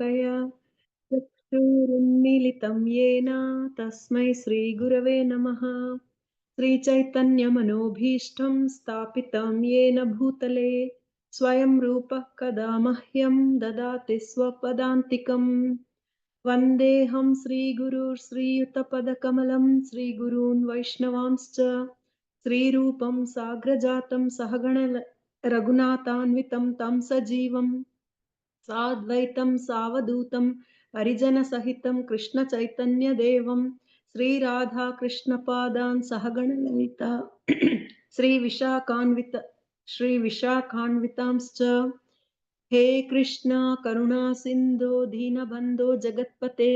शलाकया चक्षुरुन्मीलितं येन तस्मै श्रीगुरवे नमः। श्रीचैतन्यमनोभीष्टं स्थापितं येन भूतले स्वयं रूपः कदा मह्यं ददाति स्वपदान्तिकम्। वन्देऽहं श्रीगुरुश्रीयुतपदकमलं श्रीगुरून् वैष्णवांश्च श्रीरूपं साग्रजातं सहगण रघुनाथान्वितं तं सजीवं साद्वैतं सावधूतं परिजनसहितं कृष्णचैतन्यदेवं श्रीराधाकृष्णपादान् सहगणललिता श्रीविशाखान्वितांश्च। हे कृष्णा करुणा सिन्धो दीनबन्धो जगत्पते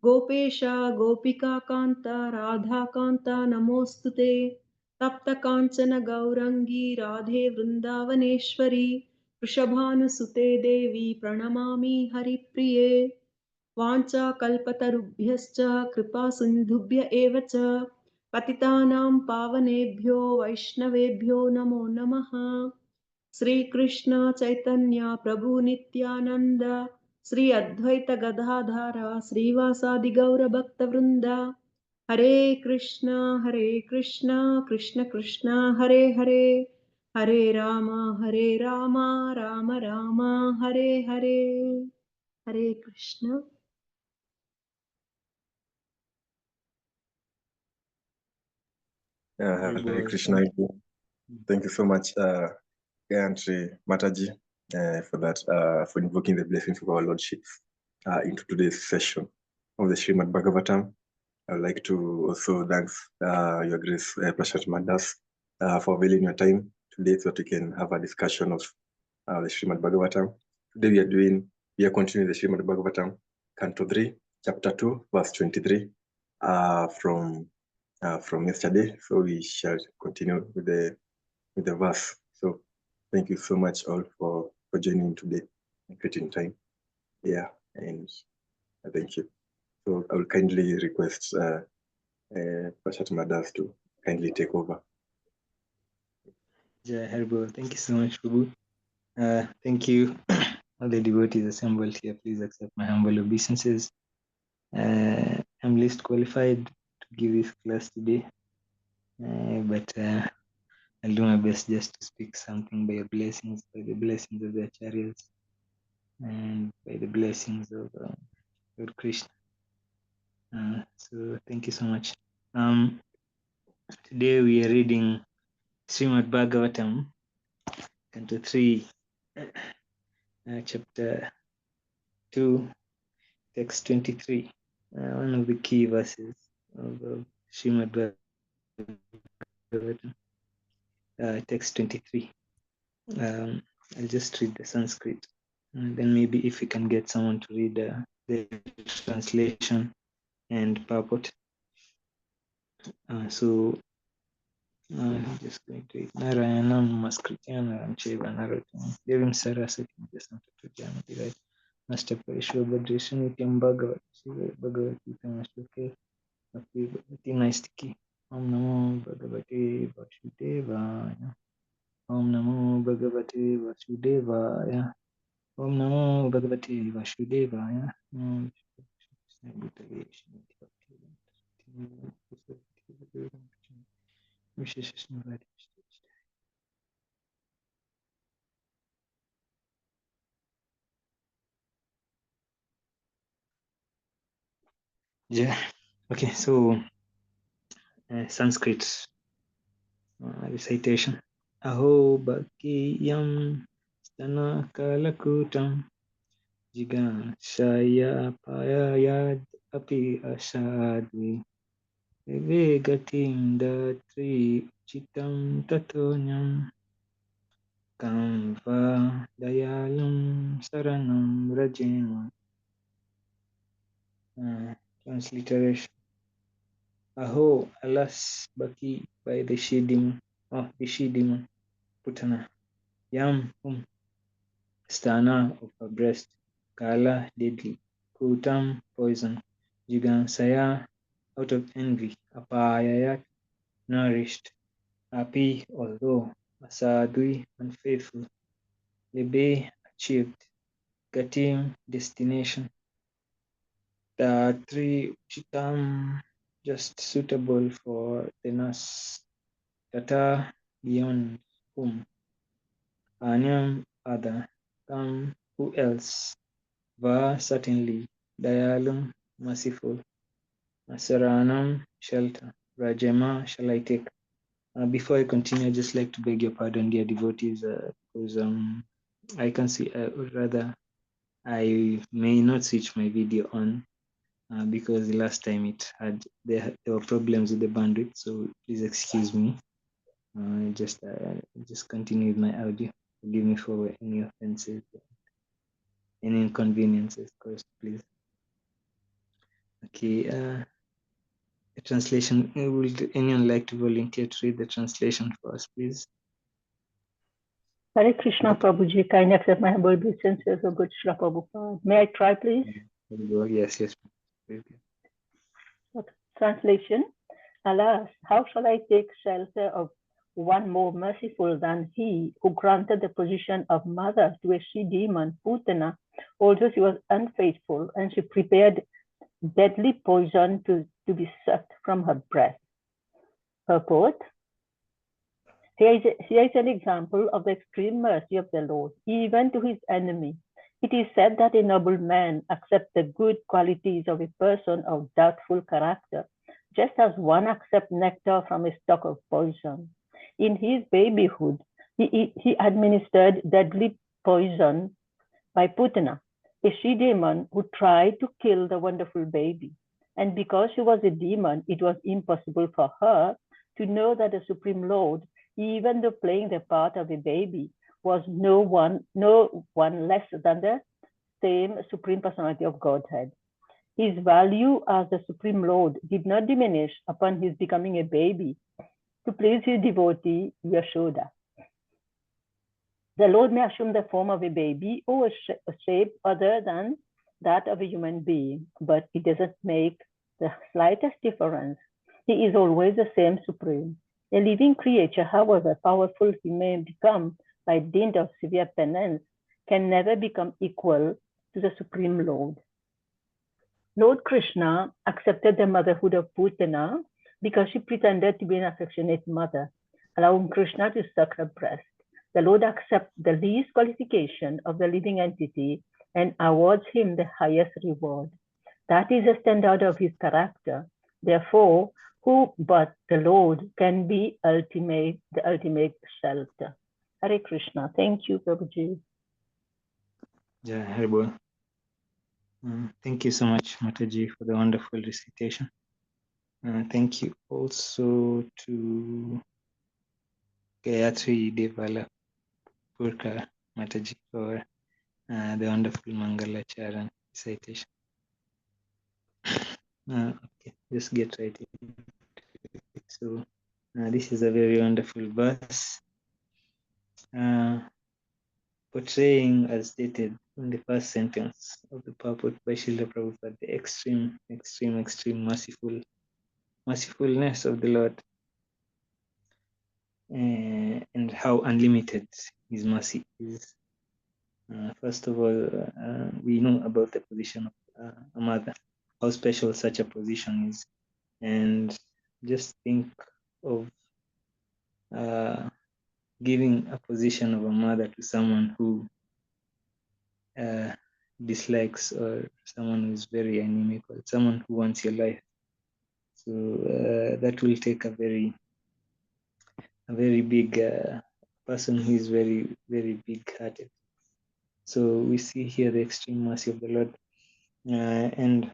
गोपेशा गोपिकान्ता राधाकान्ता नमोऽस्तुते। तप्त काञ्चन गौरङ्गी राधे वृन्दावनेश्वरी वृषभानुसुते देवी प्रणमामि हरिप्रिये। वाञ्छाकल्पतरुभ्यश्च कृपासिन्धुभ्य एव च पतितानां पावनेभ्यो वैष्णवेभ्यो नमो नमः। श्रीकृष्ण चैतन्य प्रभु नित्यानंद श्री अद्वैत गदाधर श्रीवासादि गौर भक्तवृंद हरे कृष्ण कृष्ण कृष्ण हरे हरे हरे राम राम राम हरे हरे। हरे Krishna. Hare Krishna. Thank you so much, Gayantri Mataji, for that, for invoking the blessings of our Lordship into today's session of the Srimad Bhagavatam. I would like to also thank Your Grace Prasanatma Das for availing your time today so that we can have a discussion of the Srimad Bhagavatam. Today we are continuing the Srimad Bhagavatam, Canto 3, Chapter 2, verse 23, from yesterday. So we shall continue with the verse. So thank you so much all for joining today and creating time. Yeah, and thank you. So I will kindly request Prasanatma Das to kindly take over. Jai Harbo, thank you so much, Prabhu. Thank you, all the devotees assembled here. Please accept my humble obeisances. I'm least qualified to give this class today, but I'll do my best just to speak something by the blessings of the acharyas and by the blessings of Lord Krishna. So thank you so much. Today we are reading Srimad Bhagavatam, Canto 3, Chapter 2, Text 23. One of the key verses of Srimad Bhagavatam, Text 23. I'll just read the Sanskrit, and then maybe if we can get someone to read the translation and purport. So I'm just going to read Narayanam Namaskritya Naram Cheva Narottam Devim Saraswatim Jasantatujana Dirai Master Parishwabhadreshan Nityam Bhagavati Tamashloke Bhakti Bhagavati Naistiki Om Namo Bhagavate Vasudevaya Om Namo Bhagavate Vasudevaya Om Namo Bhagavate Vasudevaya Yeah. Okay, so Sanskrit recitation. Aho bhakiyam stana kalakutam jigan shaya payayad api asadvi vivegatim datri chitam tatonyam kamva dayalam saranam rajema. Transliteration. Aho, alas, Baki, by the she-demon, Putana, Yam, Stana, of her breast, Kala, deadly, Kutam, poison, Jigansaya, out of envy, Apayayat, nourished, Api, although, Asadui, unfaithful, Lebe, achieved, Gatim, destination. There are three which come just suitable for the nurse. Tata, beyond whom. Anyam, other. Tam, who else? Va, certainly. Dayalum, merciful. Saranam, shelter. Rajama, shall I take? Before I continue, I'd just like to beg your pardon, dear devotees, because I can see, rather, I may not switch my video on because the last time there were problems with the bandwidth, so please excuse me. Just continue with my audio. Forgive me for any offenses, any inconveniences caused, please. Okay, the translation, would anyone like to volunteer to read the translation for us, please? Hare Krishna, Prabhuji, kindly accept my humble obeisances, O good Srila Prabhupada. May I try, please? Yes. Okay. Translation. Alas, how shall I take shelter of one more merciful than he who granted the position of mother to a she-demon, Putana, although she was unfaithful, and she prepared deadly poison to be sucked from her breast. Purport. Here is an example of the extreme mercy of the Lord, even to his enemy. It is said that a noble man accepts the good qualities of a person of doubtful character, just as one accepts nectar from a stalk of poison. In his babyhood, he administered deadly poison by Putana, a she-demon who tried to kill the wonderful baby. And because she was a demon, it was impossible for her to know that the Supreme Lord, even though playing the part of a baby, was no one less than the same Supreme Personality of Godhead. His value as the Supreme Lord did not diminish upon his becoming a baby to please his devotee Yashoda. The Lord may assume the form of a baby or a shape other than that of a human being, but it doesn't make the slightest difference. He is always the same Supreme. A living creature, however powerful he may become by dint of severe penance, can never become equal to the Supreme Lord. Lord Krishna accepted the motherhood of Putana because she pretended to be an affectionate mother, allowing Krishna to suck her breast. The Lord accepts the least qualification of the living entity and awards him the highest reward. That is the standard of his character. Therefore, who but the Lord can be the ultimate shelter? Hare Krishna. Thank you, Prabhuji. Yeah, Haribo. Thank you so much, Mataji, for the wonderful recitation. Thank you also to Gayatri Devala Purkar Mataji for the wonderful Mangala Charan recitation. Okay, just get right in. So this is a very wonderful verse, portraying, as stated in the first sentence of the purport by Srila Prabhupada, the extreme mercifulness of the Lord, and how unlimited his mercy is. First of all, we know about the position of a mother, how special such a position is, and just think of giving a position of a mother to someone who dislikes, or someone who is very inimical, someone who wants your life. So that will take a very big person who is very, very big-hearted. So we see here the extreme mercy of the Lord, and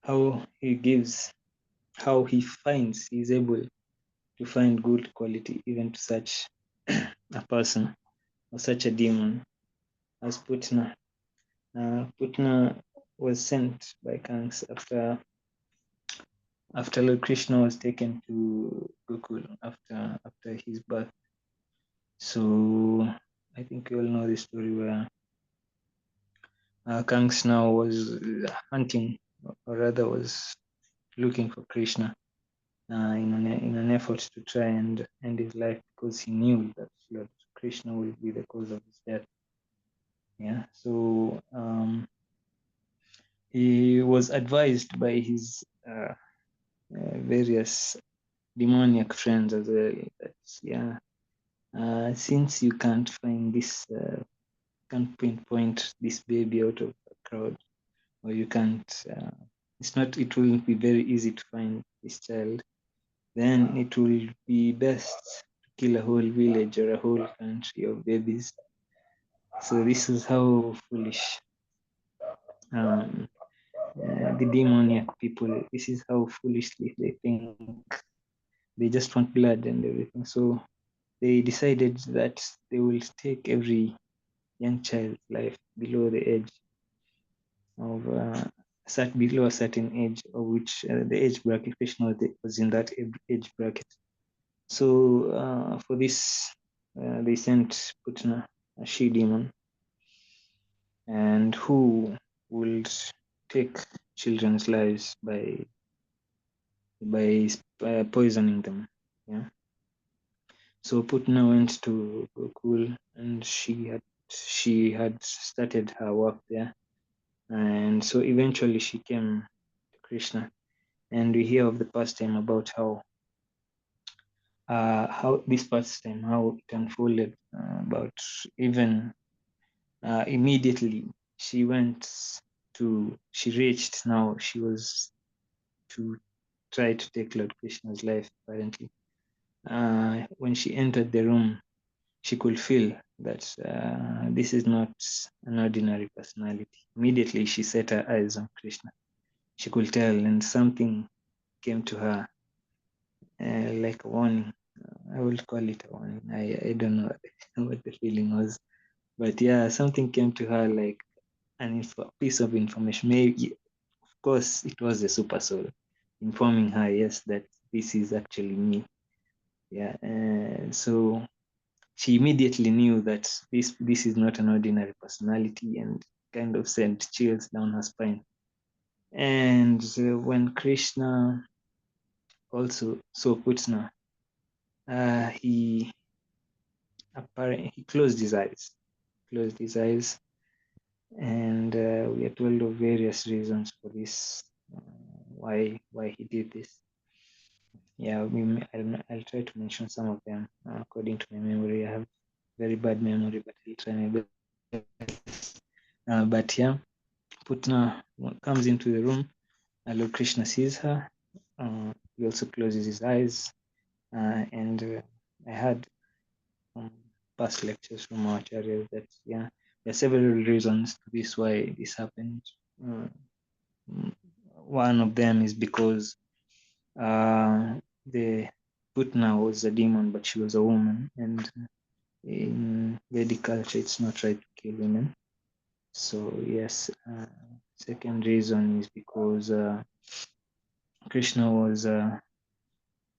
how he's able to find good quality even to such a person or such a demon as Putna. Putna was sent by Kangs after Lord Krishna was taken to Gokul after his birth. So I think you all know the story where Kangs now was hunting, or rather was looking for Krishna in an effort to try and end his life, because he knew that Lord Krishna will be the cause of his death. Yeah, so he was advised by his various demoniac friends as well that, yeah, since you can't find this, can't pinpoint this baby out of a crowd, or you can't, it will be very easy to find this child, then it will be best to kill a whole village or a whole country of babies. So this is how foolish the demoniac people, this is how foolishly they think. They just want blood and everything. So they decided that they will take every young child's life below the age of below a certain age, of which the age bracket Krishna was in that age bracket. So for this, they sent Putna, a she demon, and who would take children's lives by poisoning them. Yeah. So Putna went to Gokul, and she had started her work there, and so eventually she came to Krishna, and we hear of the pastime about how this pastime, how it unfolded, about even immediately she reached, now she was to try to take Lord Krishna's life. Apparently, when she entered the room, she could feel that this is not an ordinary personality. Immediately, she set her eyes on Krishna. She could tell, and something came to her like a warning. I will call it a warning. I don't know what the feeling was, but yeah, something came to her like piece of information. Maybe, of course, it was the super soul informing her, yes, that this is actually me. Yeah, so she immediately knew that this is not an ordinary personality, and kind of sent chills down her spine. And when Krishna also saw Putna, he closed his eyes, and we are told of various reasons for this, why he did this. Yeah, I'll try to mention some of them according to my memory. I have very bad memory, but I'll try my best. But yeah, Putna comes into the room. Lord Krishna sees her. He also closes his eyes. And I had past lectures from our acharyas that, yeah, there are several reasons to this why this happened. One of them is because the Putna was a demon, but she was a woman, and in Vedic culture, it's not right to kill women. So yes, second reason is because Krishna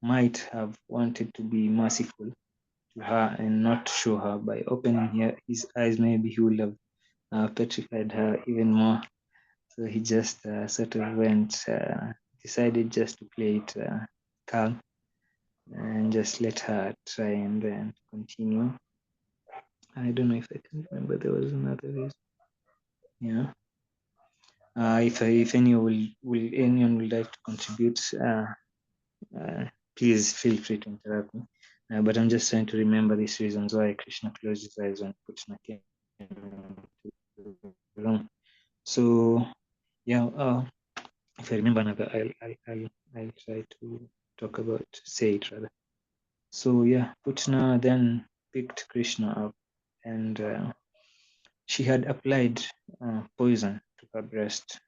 might have wanted to be merciful to her and not show her. By opening his eyes, maybe he would have petrified her even more. So he just sort of decided just to play it calm and just let her try and then continue. I don't know if I can remember. There was another reason. Yeah. If anyone would like to contribute, please feel free to interrupt me. But I'm just trying to remember these reasons why Krishna closed his eyes when Putna came to the room. So yeah, if I remember another, I'll try to say it rather. So yeah, Putna then picked Krishna up, and she had applied poison to her breast,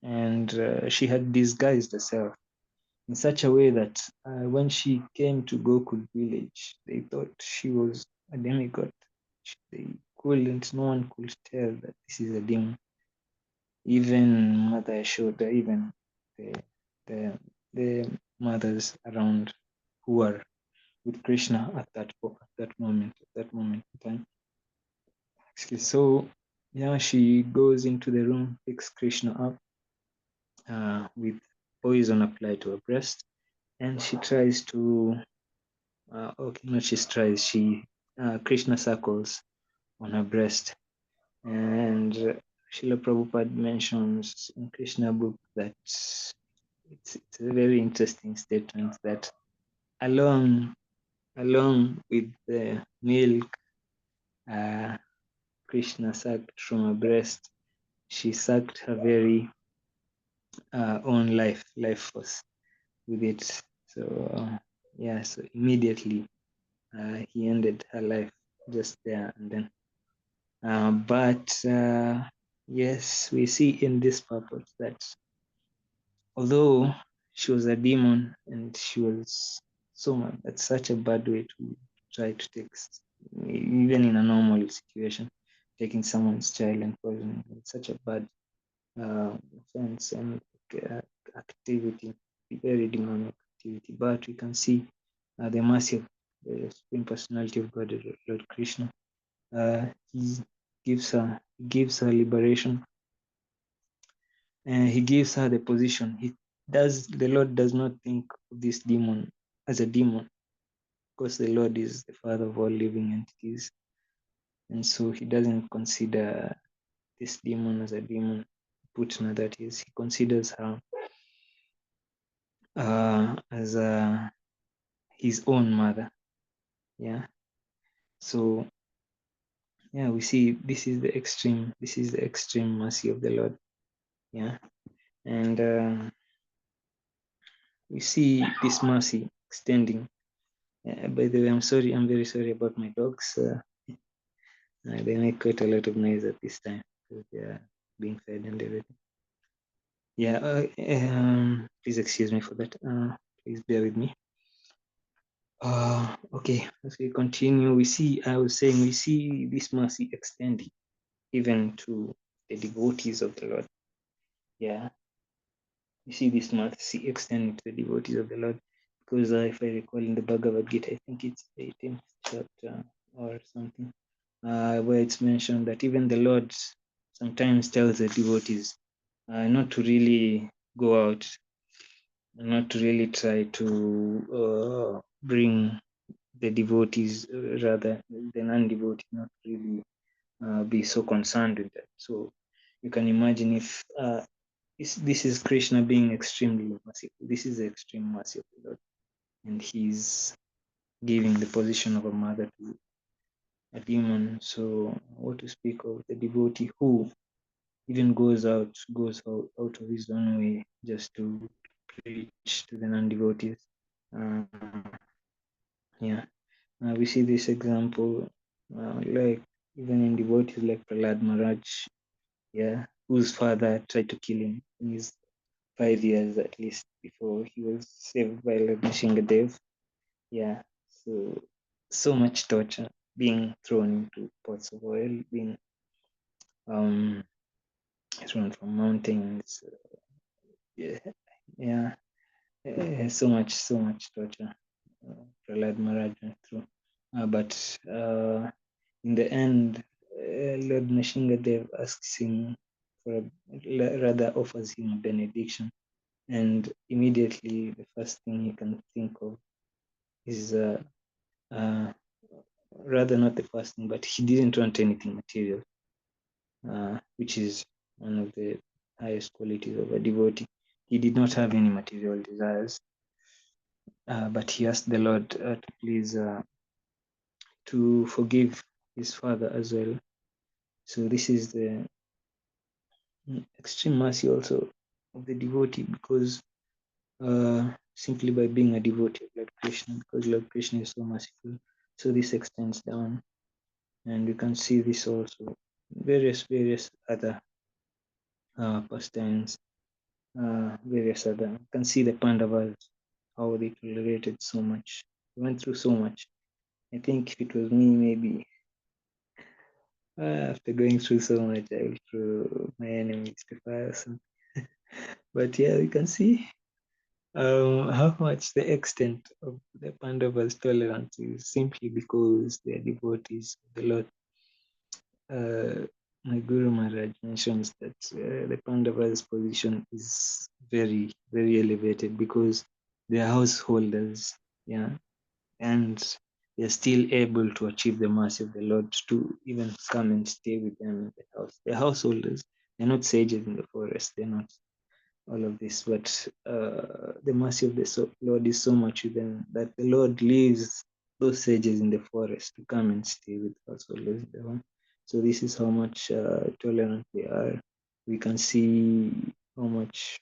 and she had disguised herself in such a way that when she came to Gokul village, they thought she was a demigod. No one could tell that this is a demon. Even Mother Yashoda, even the mothers around who were with Krishna at that moment in time. Actually, so yeah, she goes into the room, picks Krishna up with poison applied to her breast, and she tries to Krishna circles on her breast, And Srila Prabhupada mentions in Krishna book that it's a very interesting statement that along with the milk Krishna sucked from her breast, she sucked her very own life force with it. So yeah, so immediately he ended her life just there and then. But yes, we see in this purpose that although she was a demon and she was so much, that's such a bad way to try to take, even in a normal situation, taking someone's child and poisoning. It's such a bad offense and uh, activity, very demonic activity. But we can see the mercy of the Supreme Personality of God, Lord Krishna. He gives her liberation, and he gives her the position. The Lord does not think of this demon as a demon, because the Lord is the Father of all living entities, and so he doesn't consider this demon as a demon. Putna, that is, he considers her as his own mother. Yeah. So yeah, we see this is the extreme mercy of the Lord. Yeah. And we see this mercy extending. By the way, I'm very sorry about my dogs. They make quite a lot of noise at this time because they are being fed and everything. Yeah, please excuse me for that. Please bear with me. Okay, as we continue, we see this mercy extending even to the devotees of the Lord. Yeah, we see this mercy extending to the devotees of the Lord, because if I recall in the Bhagavad Gita, I think it's 18th chapter or something, where it's mentioned that even the Lord sometimes tells the devotees not to really go out, not to really try to bring the devotees, rather the non-devotees, not really be so concerned with that. So you can imagine if this is Krishna being extremely merciful. This is the extreme mercy of the Lord, and he's giving the position of a mother to a demon. So what to speak of the devotee who even goes out of his own way just to preach to the non-devotees. Uh, yeah, we see this example like even in devotees like Prahlad Maharaj, yeah, whose father tried to kill him in his 5 years at least before he was saved by Lord Nishingadev. Yeah, so much torture, being thrown into pots of oil, being thrown from mountains. Yeah, yeah, so much torture. Prahlad Maharaj went through, but in the end, Lord Nishingadev asks him for rather offers him a benediction, and immediately the first thing he can think of is rather not the first thing, but he didn't want anything material, which is one of the highest qualities of a devotee. He did not have any material desires, but he asked the Lord to please to forgive his father as well. So this is the extreme mercy also of the devotee, because simply by being a devotee of Lord Krishna, because Lord Krishna is so merciful. So this extends down, and you can see this also various other pastimes, various other. You can see the Pandavas, how they tolerated so much, they went through so much. I think if it was me, maybe after going through so much, I will throw my enemies to fire or something. But yeah, we can see how much the extent of the Pandavas' tolerance is simply because they are devotees of the Lord. My Guru Maharaj mentions that the Pandavas' position is very, very elevated because they are householders, yeah, and they're still able to achieve the mercy of the Lord to even come and stay with them in the house. They're householders. They're not sages in the forest. They're not all of this, but the mercy of the Lord is so much with them that the Lord leaves those sages in the forest to come and stay with householders in the home. So this is how much tolerant they are. We can see how much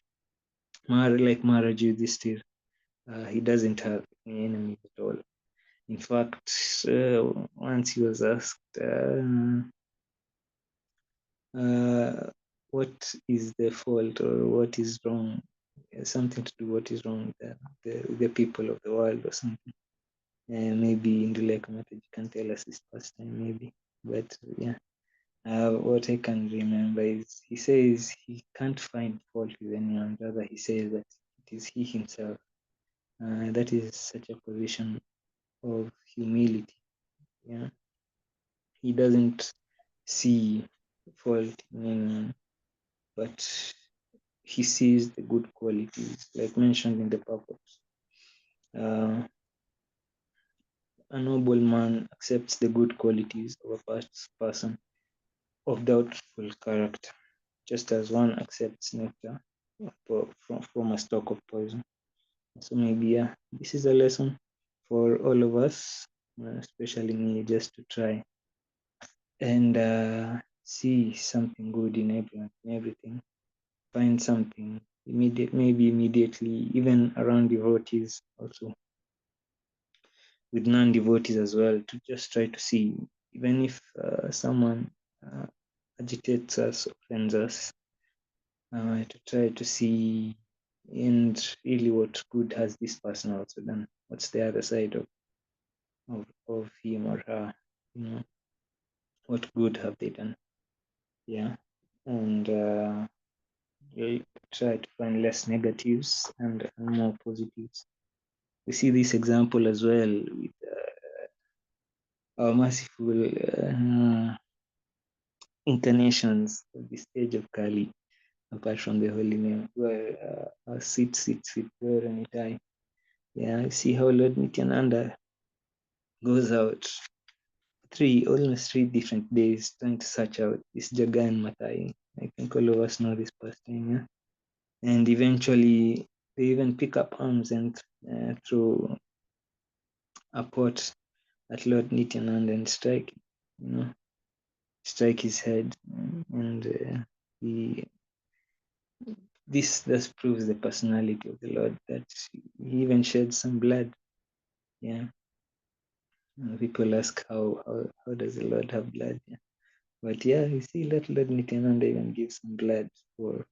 like Maharaj Yudhishthir, he doesn't have any enemies at all. In fact, once he was asked, what is the fault or what is wrong, something to do what is wrong with the people of the world or something. Maybe Induleka Mataji can tell us this past time, maybe. But yeah, what I can remember is he says he can't find fault with anyone. Rather, he says that it is he himself. That is such a position of humility. Yeah, he doesn't see fault in anyone, but he sees the good qualities, like mentioned in the purpose. A noble man accepts the good qualities of a person of doubtful character, just as one accepts nectar from a stalk of poison. So maybe, yeah, this is a lesson for all of us, especially me, just to try and see something good in everyone, in everything. Find something maybe immediately, even around devotees also, with non-devotees as well, to just try to see, even if someone agitates us, offends us, to try to see and really what good has this person also done, what's the other side of him or her, what good have they done. Yeah. And you try to find less negatives and more positives. We see this example as well with our merciful incarnations of the stage of Kali, apart from the holy name, where sit, where and die. Yeah, you see how Lord Nityananda goes out almost 3 different days trying to search out this Jaga and Matai. I think all of us know this past time, yeah. And eventually they even pick up arms and throw a pot at Lord Nityananda and strike his head, and this proves the personality of the Lord, that he even shed some blood. Yeah, people ask how does the Lord have blood? Yeah. But yeah, you see, Lord Nityananda even give some blood for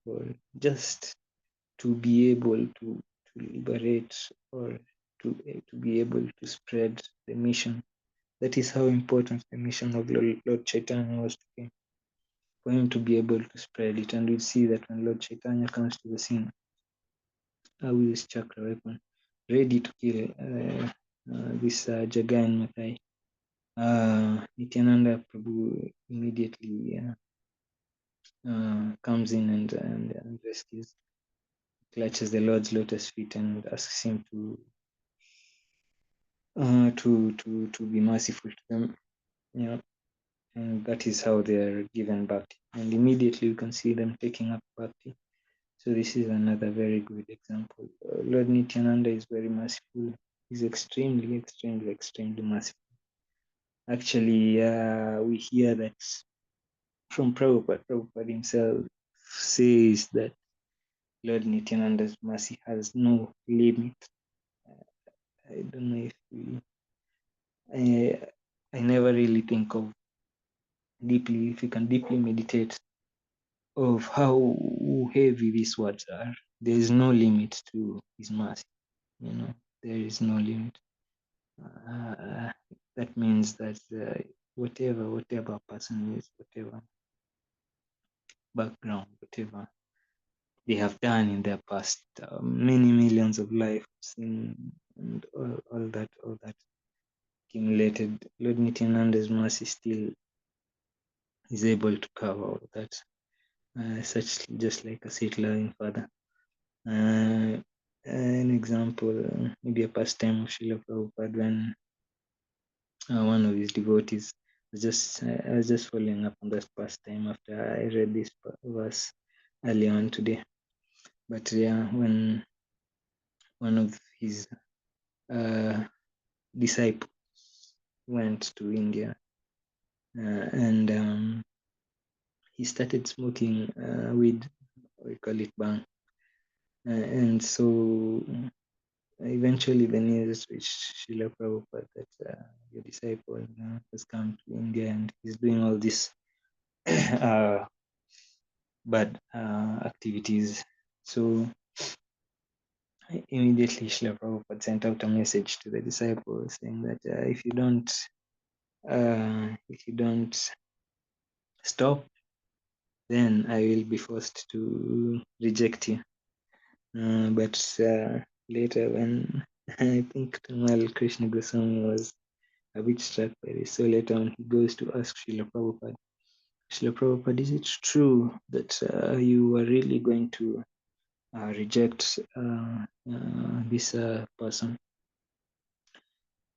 just to be able to liberate or to be able to spread the mission. That is how important the mission of Lord Chaitanya was to him, for him to be able to spread it. And we see that when Lord Chaitanya comes to the scene, with his chakra weapon, ready to kill this Jagai and Matai, Nityananda Prabhu immediately comes in and rescues, clutches the Lord's lotus feet and asks him to be merciful to them. And that is how they are given bhakti. And immediately you can see them taking up bhakti. So this is another very good example. Lord Nityananda is very merciful. He's extremely, extremely, extremely merciful. Actually, we hear that from Prabhupada. Prabhupada himself says that Lord Nityananda's mercy has no limit. I don't know if I never really think of deeply, if you can deeply meditate of how heavy these words are. There is no limit to his mercy. There is no limit. That means that whatever a person is, whatever background, whatever they have done in their past, many millions of lives, and all that accumulated, Lord Nityananda's mercy still is able to cover all that. Such just like a sweet loving father. An example, maybe a pastime of Srila Prabhupada, when one of his devotees. I was just following up on that past time after I read this verse earlier on today. But yeah, when one of his disciples went to India and he started smoking weed, we call it bang, and so eventually the news reached Srila Prabhupada that your disciple has come to India and he's doing all this bad activities. So immediately Srila Prabhupada sent out a message to the disciples saying that if you don't stop, then I will be forced to reject you. But later, when I think Tamal Krishna Goswami was a bit struck by this, so later on he goes to ask Srila Prabhupada, Srila Prabhupada, is it true that you are really going to reject this person?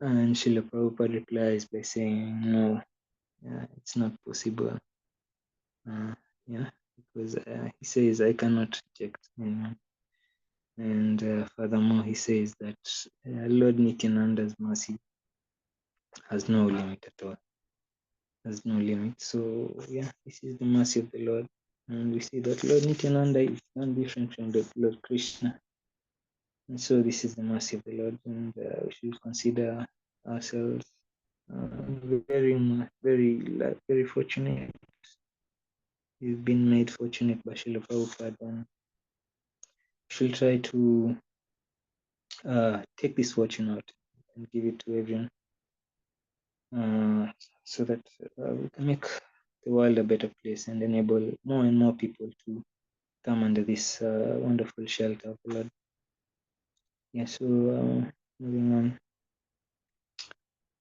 And Srila Prabhupada replies by saying, no, it's not possible. Because he says, I cannot reject anyone. And furthermore, he says that Lord Nityananda's mercy has no limit at all. Has no limit. So yeah, this is the mercy of the Lord. And we see that Lord Nityananda is not different from the Lord Krishna. And so this is the mercy of the Lord. And we should consider ourselves very fortunate. We've been made fortunate by Srila Prabhupada, and we should try to take this fortune out and give it to everyone, so that we can make the world a better place and enable more and more people to come under this wonderful shelter of the Lord. Yeah, so moving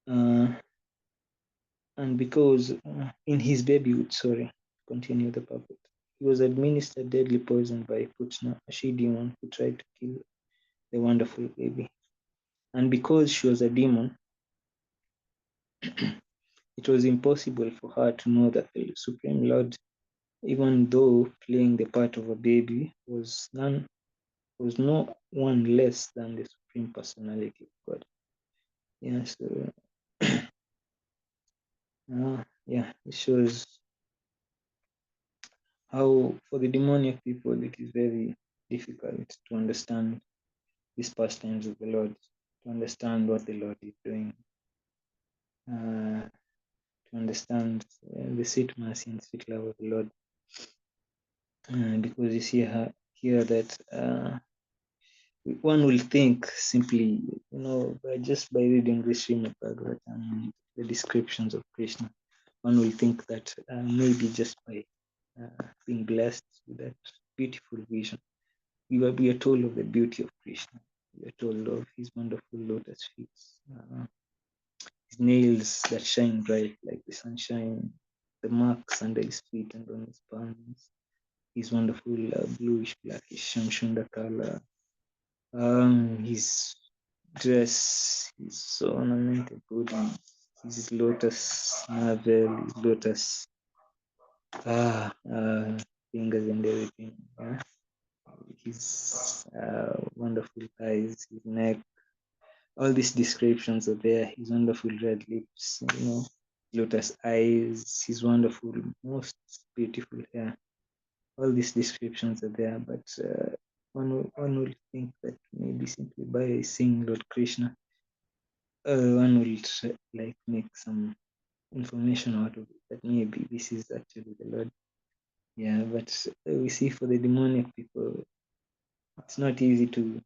on. And because in his babyhood, continue the puppet, he was administered deadly poison by Putna, a she-demon who tried to kill the wonderful baby. And because she was a demon, it was impossible for her to know that the Supreme Lord, even though playing the part of a baby, was no one less than the Supreme Personality of God. Yeah, so it shows how for the demoniac people it is very difficult to understand these pastimes of the Lord, to understand what the Lord is doing, to understand the sweet mercy and sweet love of the Lord. Because you see here that one will think simply, by reading the Srimad Bhagavatam, the descriptions of Krishna, one will think that maybe just by being blessed with that beautiful vision, we are told of the beauty of Krishna. We are told of his wonderful lotus feet, his nails that shine bright like the sunshine, the marks under his feet and on his palms, his wonderful bluish blackish Shamshunda color, his dress, his ornamented body, his lotus navel, his lotus fingers and everything. Yeah? His wonderful eyes, his neck, all these descriptions are there. His wonderful red lips, lotus eyes, his wonderful, most beautiful hair. All these descriptions are there, but one will think that maybe simply by seeing Lord Krishna, one will make some information out of it, that maybe this is actually the Lord. Yeah, but we see for the demonic people, it's not easy to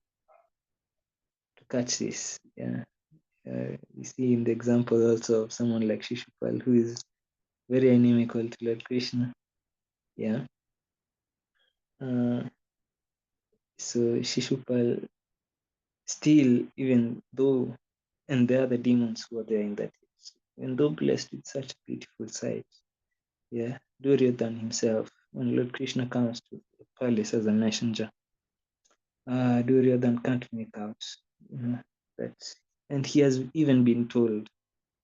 catch this. Yeah, we see in the example also of someone like Shishupal, who is very inimical to Lord Krishna. Yeah. So Shishupal still, even though, and the other demons who are there in that case, even though blessed with such a beautiful sight, yeah, Duryodhan himself, when Lord Krishna comes to the palace as a messenger, Duryodhan can't make out that, and he has even been told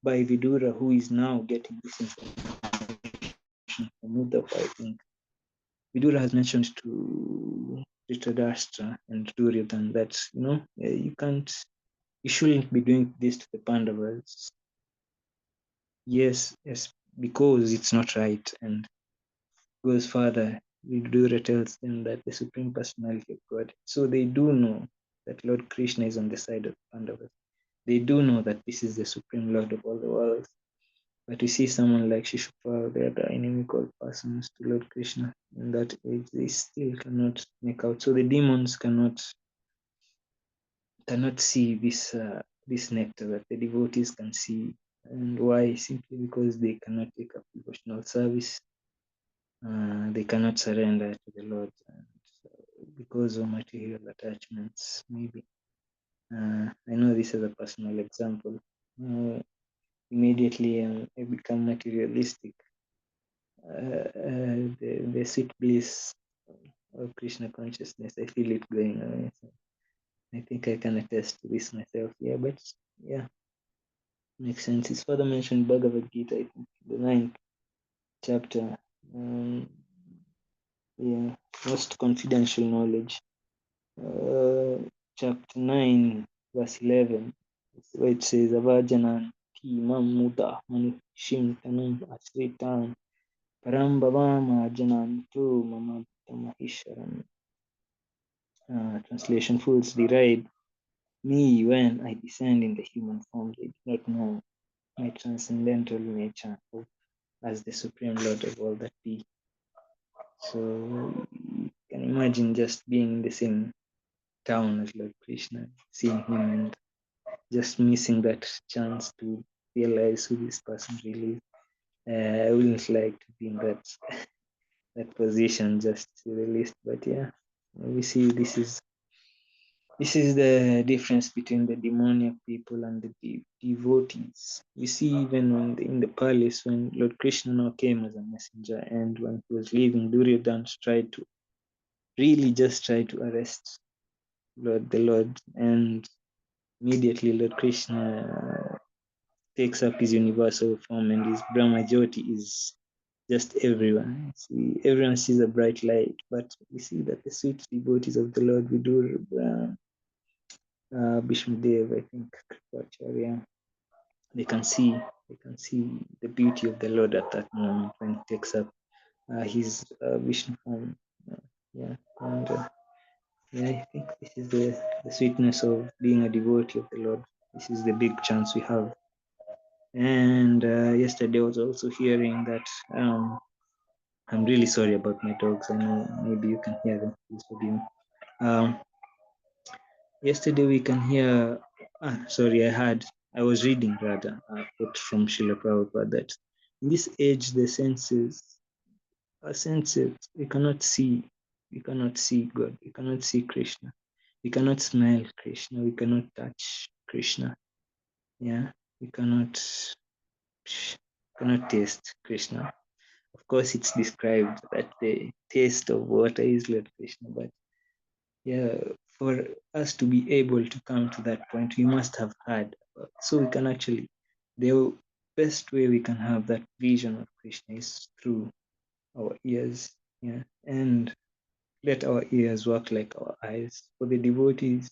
by Vidura, who is now getting this information from Uddhava, I think. Vidura has mentioned to Dhritarashtra and Duryodhana that, you shouldn't be doing this to the Pandavas. Yes, because it's not right, and goes further. Vidura tells them that the Supreme Personality of God. So they do know that Lord Krishna is on the side of Pandavas. They do know that this is the Supreme Lord of all the worlds. But we see someone like Shishupal, the other inimical persons to Lord Krishna, in that age, they still cannot make out. So the demons cannot see this nectar that the devotees can see. And why? Simply because they cannot take up devotional service. They cannot surrender to the Lord, and because of material attachments, maybe. I know this is a personal example. Immediately I become materialistic. The sweet bliss of Krishna consciousness, I feel it going away. So I think I can attest to this myself. Yeah, but yeah, makes sense. It's further mentioned Bhagavad Gita, I think, the 9th chapter. Yeah, most confidential knowledge. Chapter 9, verse 11, where it says, Avajanan ti mamuta manushim tanum asritan parambhavama janantu mamadamahisharam. Translation: Fools deride me when I descend in the human form. They do not know my transcendental nature as the Supreme Lord of all that be. So you can imagine just being in the same town as Lord Krishna, seeing him and just missing that chance to realize who this person really is. I wouldn't like to be in that position, just to the least. But yeah, we see this is the difference between the demoniac people and the devotees. We see even when in the palace, when Lord Krishna now came as a messenger, and when he was leaving, Duryodhana tried to arrest the Lord, and immediately Lord Krishna takes up his universal form, and his Brahma Jyoti is just everywhere. See, everyone sees a bright light, but we see that the sweet devotees of the Lord, Vidura, Bhishmadev, I think, Kripacharya, they can see the beauty of the Lord at that moment when he takes up his Vishnu form. Yeah, and yeah, I think this is the sweetness of being a devotee of the Lord. This is the big chance we have. And yesterday I was also hearing that I'm really sorry about my dogs. I know maybe you can hear them. Please forgive me. Yesterday we can hear. I was reading rather a quote from Srila Prabhupada that in this age the senses are senses. We cannot see God. We cannot see Krishna. We cannot smell Krishna. We cannot touch Krishna. Yeah, we cannot taste Krishna. Of course, it's described that the taste of water is Lord Krishna, but yeah, for us to be able to come to that point, we must have heard. So we can actually, the best way we can have that vision of Krishna is through our ears, yeah, and let our ears work like our eyes. For the devotees,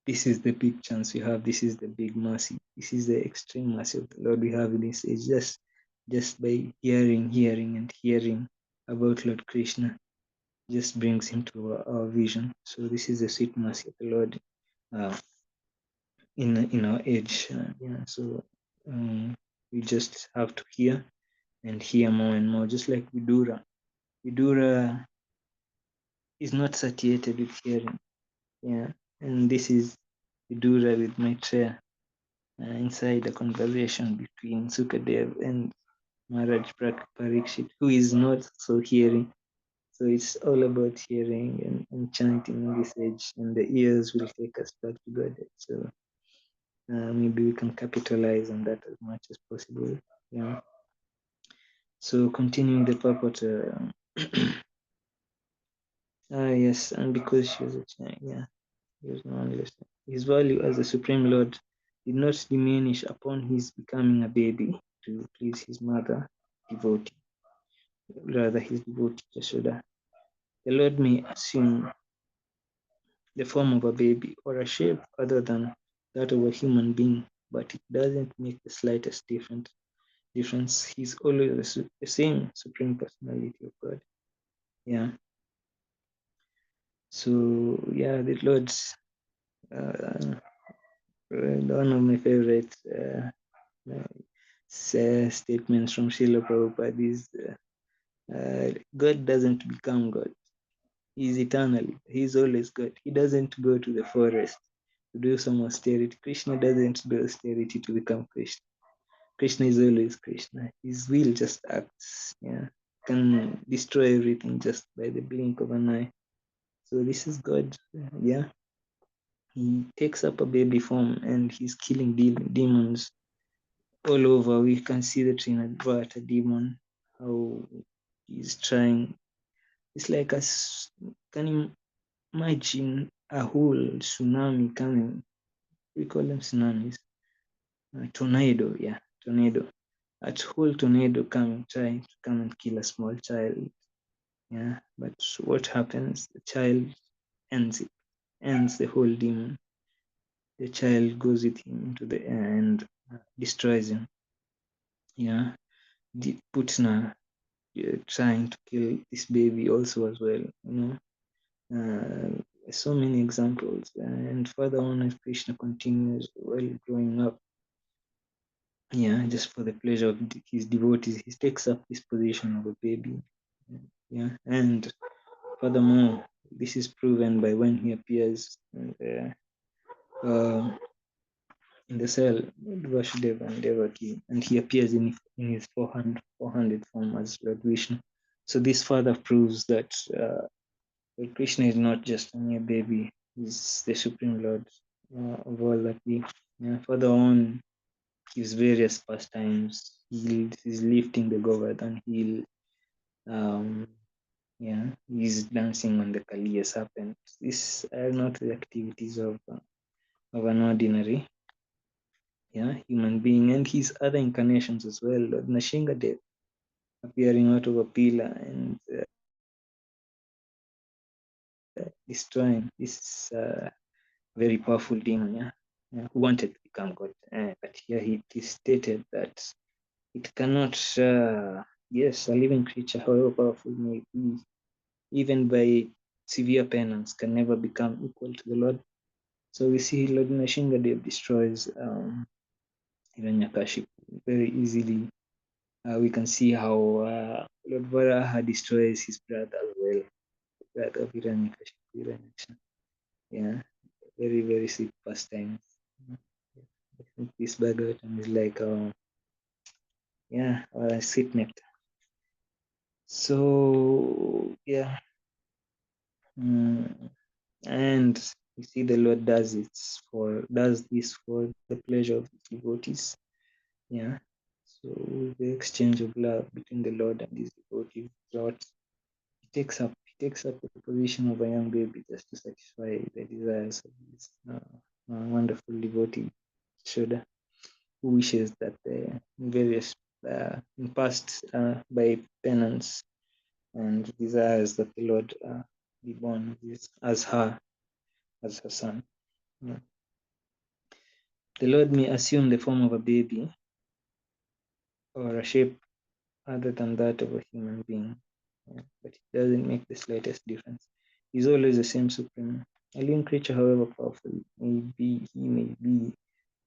this is the big chance we have. This is the big mercy. This is the extreme mercy of the Lord we have in this age. Just by hearing about Lord Krishna, just brings him to our vision. So this is the sweet mercy of the Lord in our age. Yeah. So we just have to hear and hear more and more. Just like Vidura. Vidura is not satiated with hearing. Yeah, and this is Vidura with Maitreya inside a conversation between Sukadev and Maharaj Parikshit, who is not so hearing. So it's all about hearing and chanting in this age, and the ears will take us back to God. So maybe we can capitalize on that as much as possible. Yeah. So continuing the purport. Yes, and because she was a child, yeah, he was known his value as the Supreme Lord did not diminish upon his becoming a baby to please his mother devotee, rather his devotee Yashoda. The Lord may assume the form of a baby or a shape other than that of a human being, but it doesn't make the slightest difference. He's always the same Supreme Personality of God. Yeah. So yeah, the Lord's one of my favorite statements from Srila Prabhupada is God doesn't become God. He's eternal. He's always God. He doesn't go to the forest to do some austerity. Krishna doesn't do austerity to become Krishna. Krishna is always Krishna. His will just acts. Yeah, can destroy everything just by the blink of an eye. So this is God. Yeah, he takes up a baby form and he's killing demons all over. We can see the Trinadvata demon, how he's trying. It's like can you imagine a whole tsunami coming? We call them tsunamis. Tornado, yeah, tornado. A whole tornado coming, trying to come and kill a small child. Yeah, but what happens? The child ends it, ends the whole demon. The child goes with him into the air and destroys him. Yeah, the Putna trying to kill this baby also as well. So many examples. And further on, as Krishna continues while growing up, yeah, just for the pleasure of his devotees, he takes up this position of a baby. Yeah, and furthermore, this is proven by when he appears in the cell with Vasudeva and Devaki, and he appears in his 400 form as Lord Vishnu. So this further proves that Krishna is not just a mere baby; he's the Supreme Lord of all that we. Further on, gives various pastimes. He's lifting the Govardhan hill. He's dancing on the Kaliya serpent. These are not the activities of an ordinary human being, and his other incarnations as well. Lord Nashingadev appearing out of a pillar and destroying this very powerful demon, who wanted to become God. But here it is stated that it cannot, yes, a living creature, however powerful may be, even by severe penance, can never become equal to the Lord. So we see Lord Nashingadev destroys Hiranyakashipu very easily. We can see how Lord Varaha destroys his brother as well, the brother of Hiranyakashipu. Yeah, very, very sweet pastimes. I think this Bhagavatam is like, a sweet nectar. So, yeah. And you see the Lord does this for the pleasure of his devotees. Yeah. So the exchange of love between the Lord and his devotees, Lord, he takes up the position of a young baby just to satisfy the desires of his wonderful devotee, Shoda, who wishes that the various in past by penance and desires that the Lord be born as her son. Yeah. The Lord may assume the form of a baby or a shape other than that of a human being, but it doesn't make the slightest difference. He's always the same Supreme. A living creature, however powerful he may be,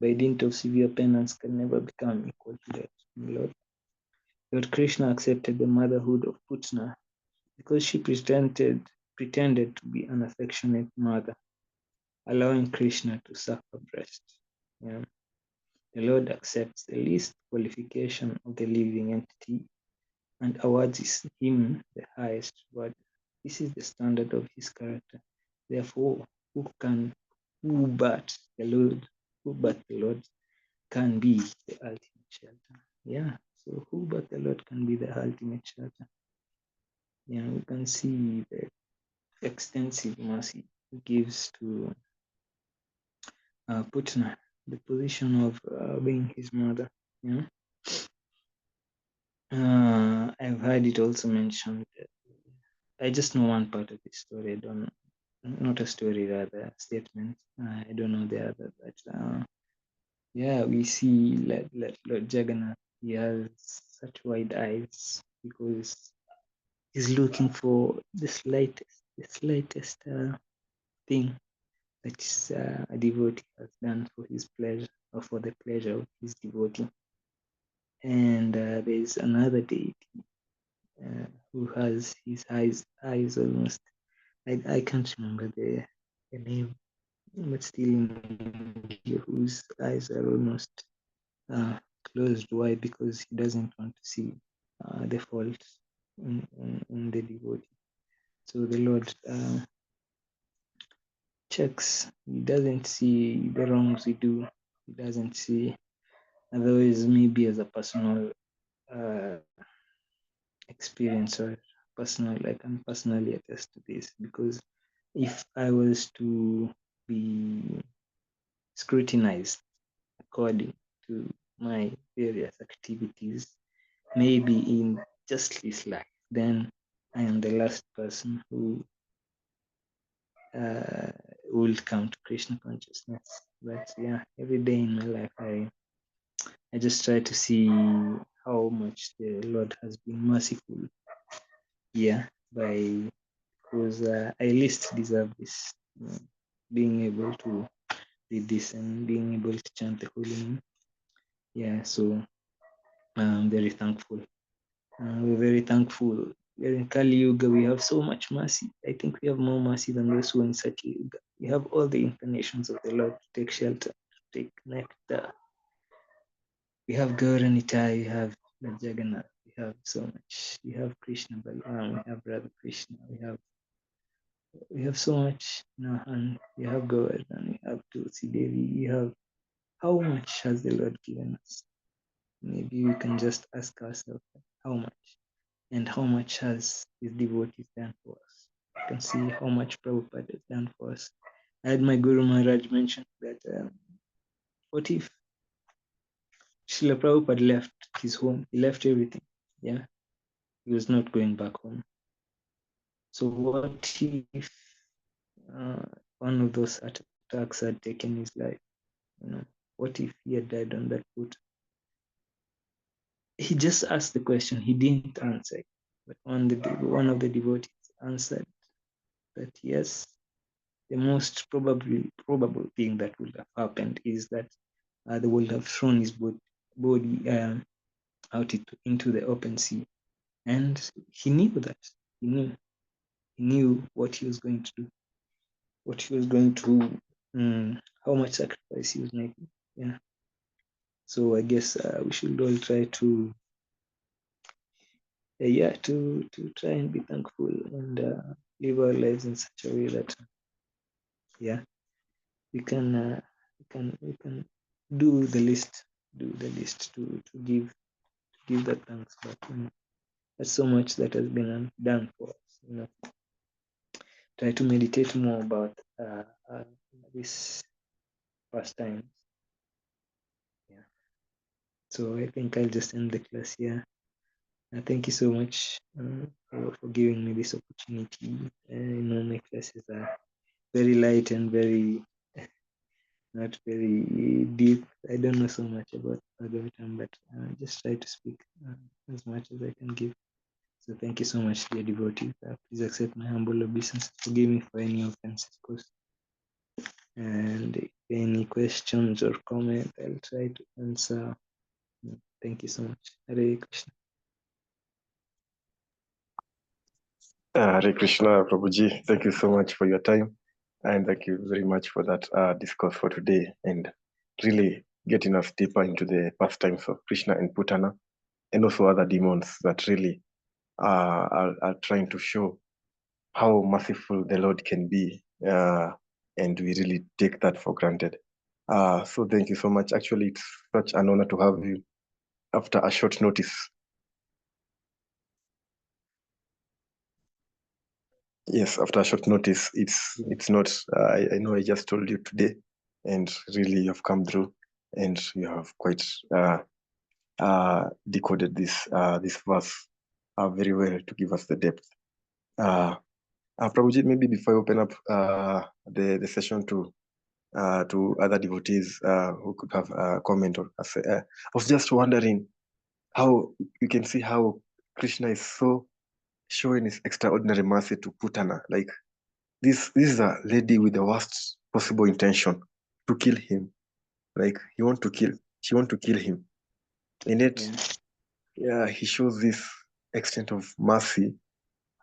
by dint of severe penance, can never become equal to that Lord. Lord Krishna accepted the motherhood of Putna because she pretended to be an affectionate mother, allowing Krishna to suck her breast. Yeah. The Lord accepts the least qualification of the living entity and awards him the highest reward. This is the standard of his character. Therefore, who but the Lord can be the ultimate shelter? Yeah. So who but the Lord can be the ultimate shelter? Yeah, we can see the extensive mercy he gives to Putna. the position of being his mother. I've heard it also mentioned. I just know one part of the story. I don't, not a story, rather a statement. I don't know the other, but yeah, we see Lord Jagannath. He has such wide eyes because he's looking for the slightest thing that a devotee has done for his pleasure or for the pleasure of his devotee. And there's another deity who has his eyes almost. I can't remember the name, but still in India, whose eyes are almost closed. Why? Because he doesn't want to see the faults in the devotee. So the Lord checks. He doesn't see the wrongs we do. He doesn't see. Otherwise, maybe as a personal experience or personal, I can personally attest to this, because if I was to be scrutinized according to my various activities, maybe in just this life, then I am the last person who will come to Krishna consciousness. But yeah, every day in my life, I just try to see how much the Lord has been merciful. Yeah, because I least deserve this, being able to read this and being able to chant the holy name. Yeah, so I'm very thankful. We're very thankful. We're in Kali Yuga. We have so much mercy. I think we have more mercy than those who are in Satya Yuga. We have all the incarnations of the Lord to take shelter, to take nectar. We have Gauranita, we have Jagannath, we have so much. We have Krishna Balaram, we have Radha Krishna, we have so much in our hand. We have Govardhan, we have Tulsi Devi, we have, how much has the Lord given us? Maybe we can just ask ourselves how much, and how much has his devotees done for us. You can see how much Prabhupada has done for us. I had my Guru Maharaj mention that what if Srila Prabhupada left his home, he left everything, yeah? He was not going back home. So what if one of those attacks had taken his life? What if he had died on that foot? He just asked the question. He didn't answer it. But one of the devotees answered that yes, the most probable thing that would have happened is that they would have thrown his body out into the open sea. And he knew that. He knew what he was going to do, what he was going to, how much sacrifice he was making. Yeah. So I guess we should all try to, to try and be thankful and live our lives in such a way that, we can do the least to give that thanks. But there's so much that has been done for us. Try to meditate more about this pastime. Yeah. So I think I'll just end the class here. Thank you so much for giving me this opportunity. My classes are very light and very not very deep. I don't know so much about Bhagavatam, but just try to speak as much as I can give. So thank you so much, dear devotees. Please accept my humble obeisance. Forgive me for any offense, of course. And if any questions or comment, I'll try to answer. Thank you so much. Hare Krishna. Hare Krishna, Prabhuji. Thank you so much for your time. And thank you very much for that discourse for today, and really getting us deeper into the pastimes of Krishna and Putana, and also other demons that really are trying to show how merciful the Lord can be. And we really take that for granted. So thank you so much. Actually, it's such an honor to have you after a short notice. Yes, after a short notice, it's not, I know I just told you today, and really you have come through, and you have quite decoded this verse very well to give us the depth. Prabhuji, maybe before I open up the session to other devotees who could have a comment or I was just wondering how you can see how Krishna is so showing his extraordinary mercy to Putana. Like this is a lady with the worst possible intention to kill him. Like she want to kill him, and yet he shows this extent of mercy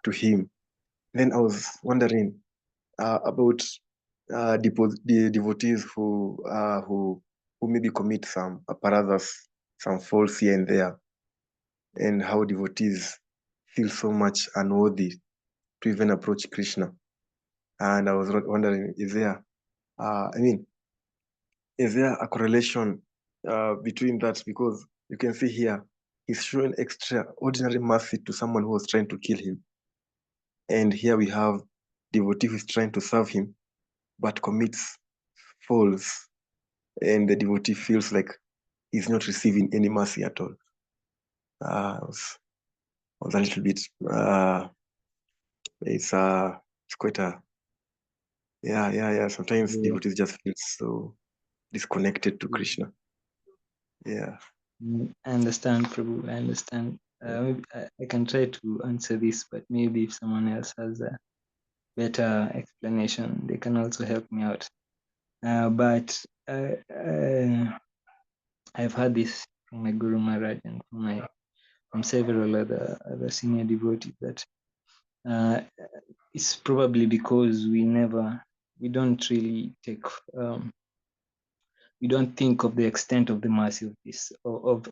to him. Then I was wondering about the devotees who maybe commit some aparadhas, some faults here and there, and how devotees feel so much unworthy to even approach Krishna. And I was wondering, is there a correlation between that? Because you can see here, he's showing extraordinary mercy to someone who was trying to kill him. And here we have devotee who is trying to serve him, but commits faults. And the devotee feels like he's not receiving any mercy at all. I was a little bit, it's quite a, sometimes devotees just feel so disconnected to Krishna. Yeah. I understand, Prabhu. I understand. Maybe I can try to answer this, but maybe if someone else has a better explanation, they can also help me out. But I've heard this from my Guru Maharaj and from several other senior devotees that it's probably because we don't really take we don't think of the extent of the mercy of this of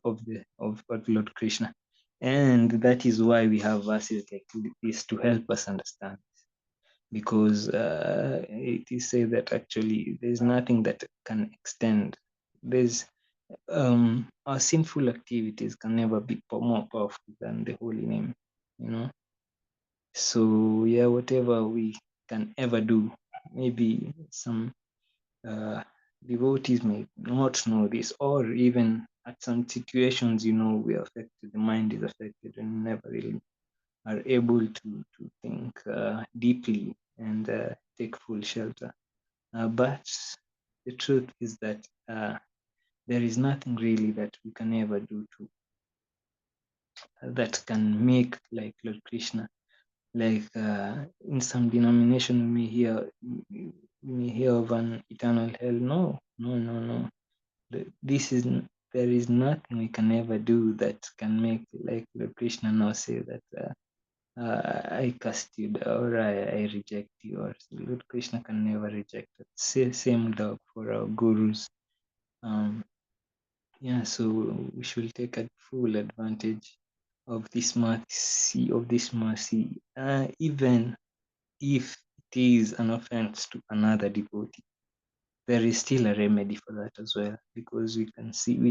Lord Krishna, and that is why we have verses like this to help us understand. Because it is said that actually there's nothing that can extend. There's our sinful activities can never be more powerful than the holy name, you know. So yeah, whatever we can ever do, maybe some devotees may not know this, or even at some situations, we're affected, the mind is affected, and never really are able to think deeply and take full shelter. But the truth is that there is nothing really that we can ever do that can make like Lord Krishna. Like in some denomination, we may hear of an eternal hell. No. There is nothing we can ever do that can make like Lord Krishna now say that I cast you or I reject you, or Lord Krishna can never reject us. Same dog for our gurus. So we should take a full advantage of this mercy, even if it is an offense to another devotee. There is still a remedy for that as well, because we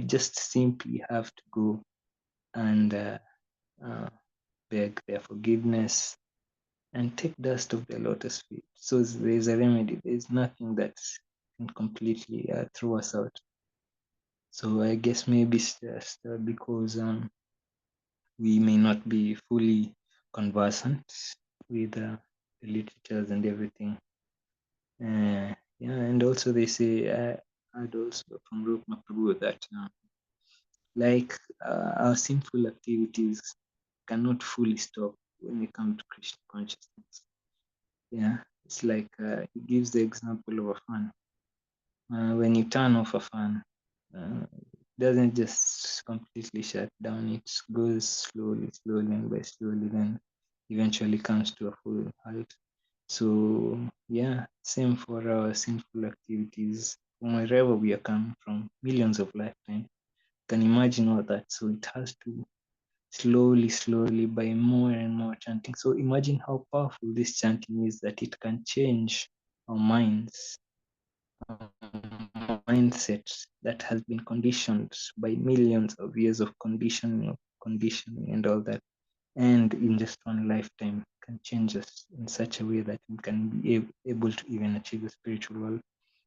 just simply have to go and beg their forgiveness and take dust of their lotus feet. So there's a remedy. There's nothing that can completely throw us out. So I guess maybe it's just because we may not be fully conversant with the literatures and everything. And also they say, I heard also from Rupma Prabhu that our sinful activities cannot fully stop when we come to Krishna consciousness. Yeah, it's like he gives the example of a fan. When you turn off a fan, it doesn't just completely shut down. It goes slowly, and by slowly, then eventually comes to a full halt. So yeah, same for our sinful activities. From wherever we are coming from, millions of lifetimes. Can imagine all that. So it has to slowly, by more and more chanting. So imagine how powerful this chanting is, that it can change our minds, our mindset that has been conditioned by millions of years of conditioning and all that. And in just one lifetime can change us in such a way that we can be able to even achieve the spiritual world.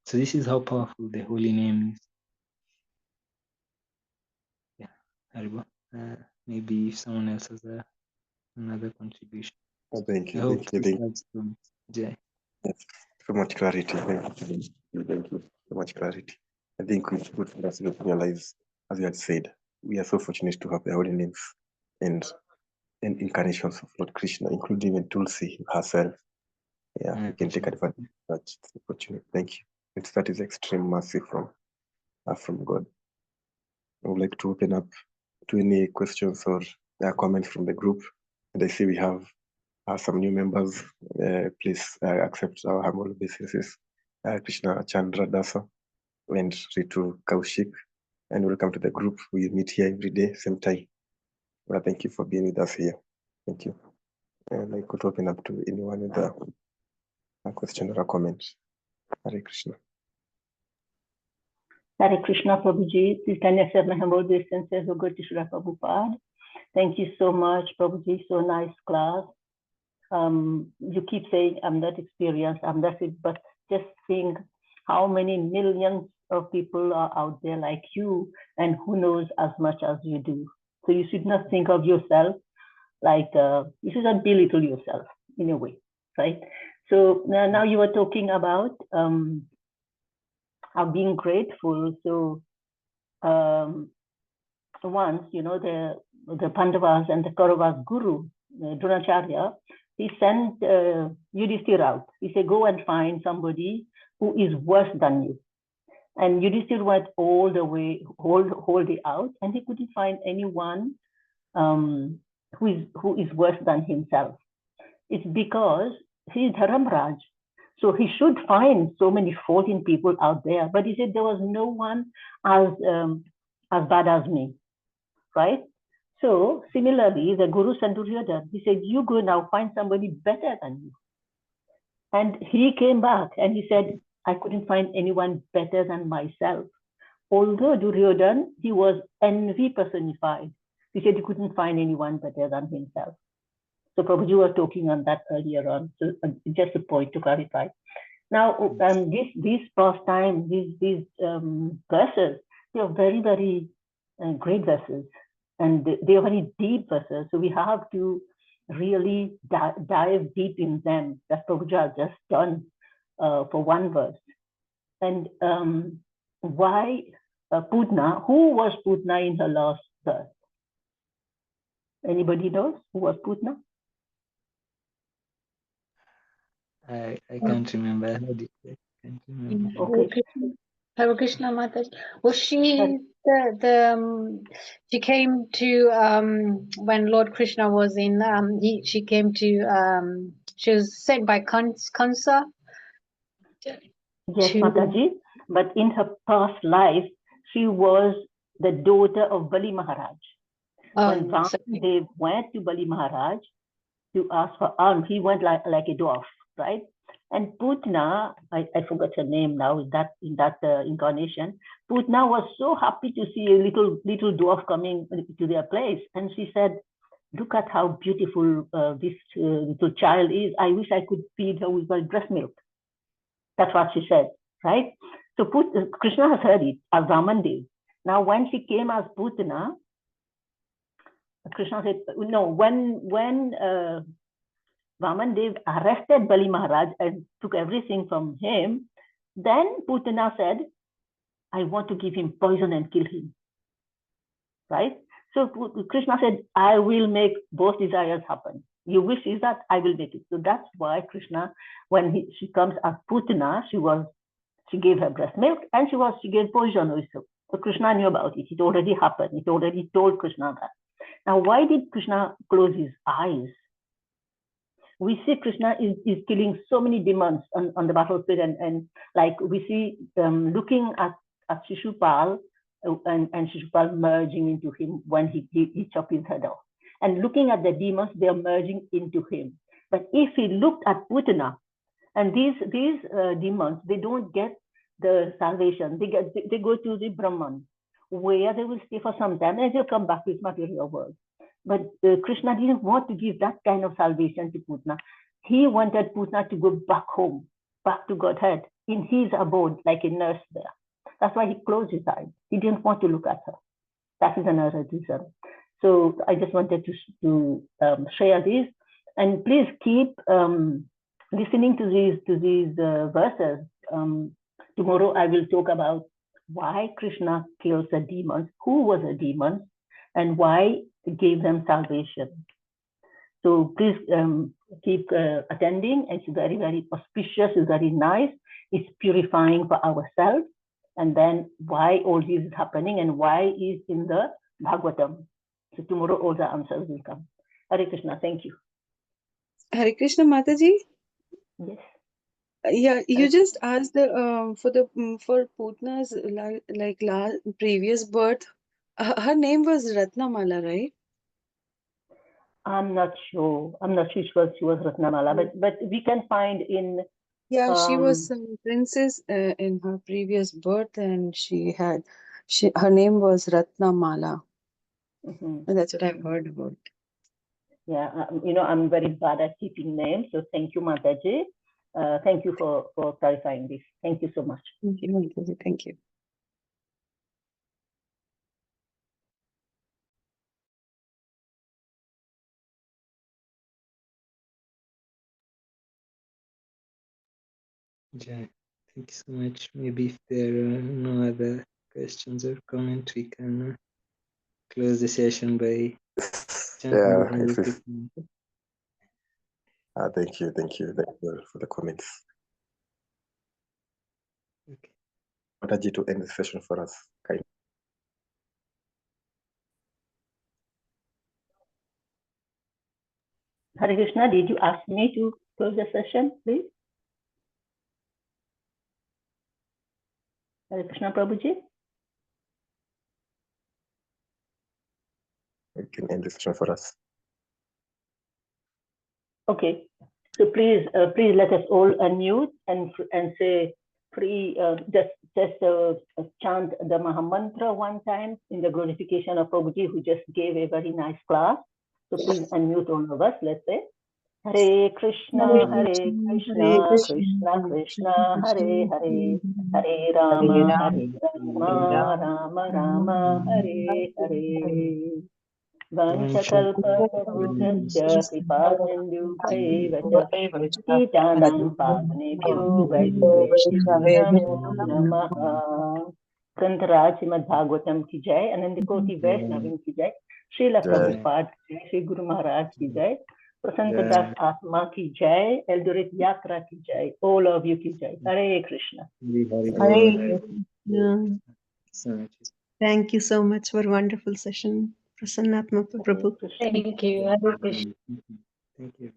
So this is how powerful the holy name is. Yeah, Haribo. Maybe if someone else has another contribution. Thank I you. hope Thank you. this adds to Jay. Yes, so much clarity. Thank you. Thank you. So much clarity. I think it's good for us to realize, as you had said, we are so fortunate to have the holy names and incarnations of Lord Krishna, including even Tulsi herself. Yeah, we can take advantage of that opportunity. Thank you. That is extreme mercy from God. I would like to open up to any questions or comments from the group. And I see we have some new members. Please accept our humble obeisances. Krishna Chandra Dasa and Ritu Kaushik. And welcome to the group. We meet here every day, same time. Well, thank you for being with us here. Thank you. And I could open up to anyone with a question or a comment. Hare Krishna. Hare Krishna, Prabhuji. Please can you accept my humble obeisances, O good Shri Prabhupada. Thank you so much, Prabhuji. So nice class. You keep saying I'm not experienced, I'm not it, but just think how many millions of people are out there like you, and who knows as much as you do. So you should not think of yourself like you should not belittle yourself in a way, right? So now you were talking about being grateful. So once, you know, the Pandavas and the Kauravas guru, Dronacharya, he sent Yudhishthira out. He said, go and find somebody who is worse than you. And Yudhishthira went all the way, whole day out, and he couldn't find anyone who is worse than himself. It's because he's Dharamraj. So he should find so many fault in people out there. But he said there was no one as bad as me, right? So similarly, the Guru sent Duryodhana. He said, you go now find somebody better than you. And he came back and he said, I couldn't find anyone better than myself. Although Duryodhana, he was envy personified. He said he couldn't find anyone better than himself. So Prabhuji was talking on that earlier on. So just a point to clarify. Now, these pastime, these verses, they are very, very great verses. And they are very deep verses. So we have to really dive deep in them. That's Prabhuji has just done for one verse. And why Putna? Who was Putna in her last verse? Anybody knows who was Putna? I can't remember. I heard it. I can't remember. Okay. Hare Krishna Mataji. Was she she came to when Lord Krishna was in she came to she was sent by Kansa? Yes, Mataji. But in her past life, she was the daughter of Bali Maharaj. When Vamandev went to Bali Maharaj to ask for alms, he went like a dwarf, right? And Putna, I forgot her name now in that incarnation. Putna was so happy to see a little dwarf coming to their place, and she said, "Look at how beautiful this little child is. I wish I could feed her with my breast milk." That's what she said, right? So Krishna has heard it as Vamandev. Now, when she came as Putna, Krishna said, "No, when Vamandev arrested Bali Maharaj and took everything from him, then Putana said, I want to give him poison and kill him." Right? So Krishna said, I will make both desires happen. You wish is that, I will make it. So that's why Krishna, when she comes as Putana, she gave her breast milk and she gave poison also. So Krishna knew about it. It already happened. It already told Krishna that. Now, why did Krishna close his eyes? We see Krishna is killing so many demons on the battlefield, and like we see looking at Shishupal and Shishupal merging into him when he chopped his head off, and looking at the demons, they are merging into him. But if he looked at Putana, and these demons, they don't get the salvation. They go to the Brahman, where they will stay for some time and they'll come back to his material world. But Krishna didn't want to give that kind of salvation to Putna. He wanted Putna to go back home, back to Godhead, in his abode like a nurse there. That's why he closed his eyes. He didn't want to look at her. That is another reason. So I just wanted to share this, and please keep listening to these verses. Tomorrow I will talk about why Krishna kills the demons, who was a demon, and why he gave them salvation. So please keep attending. It's very, very auspicious. It's very nice. It's purifying for ourselves. And then why all this is happening and why is in the Bhagavatam. So tomorrow all the answers will come. Hare Krishna, thank you. Hare Krishna, Mataji. Yes. Yeah, you just asked the for Putna's previous birth. Her name was Ratnamala, right? I'm not sure. I'm not sure she was Ratnamala, but we can find in. Yeah, she was a princess in her previous birth, and her name was Ratnamala. That's what I've heard about. Yeah, I'm very bad at keeping names, so thank you, Mataji. Thank you for clarifying this. Thank you so much. Thank you, Mataji. Thank you. Yeah, thank you so much. Maybe if there are no other questions or comments, we can close the session by chanting the Hare Krishna. Thank you for the comments. Okay. Mataji to end the session for us. Kind. Hare Krishna, did you ask me to close the session, please? Hare Krishna, Prabhuji. You can end the session for us. Okay. So please let us all unmute and say just chant the Mahamantra one time in the glorification of Prabhuji, who just gave a very nice class. So please unmute all of us. Let's say Hare Krishna, Hare Krishna, Krishna Krishna, Hare Hare, Hare Rama, Rama Rama, Hare Hare. Vanchakalpatarubhyasya kripasinduಭ್ಯೈವ ಪತಿತಾನಾಂ ಪಾವನೇಭ್ಯೋ ವೈಷ್ಣವೇಭ್ಯೋ ನಮೋ ನಮಃ. ग्रंथराज श्रीमद् भागवतम की जय, अनंत कोटि वैष्णवीं की जय, श्रील प्रभुपाद की जय, श्री गुरु महाराज की जय, प्रसन्न दास आत्मा की जय, एल्डोरेट यात्रा की जय, ऑल ऑफ यू की जय. हरे Krishna. Thank you so much for a wonderful session. Prasanatma Das Prabhuji. Thank you. Hare Krishna. Thank you.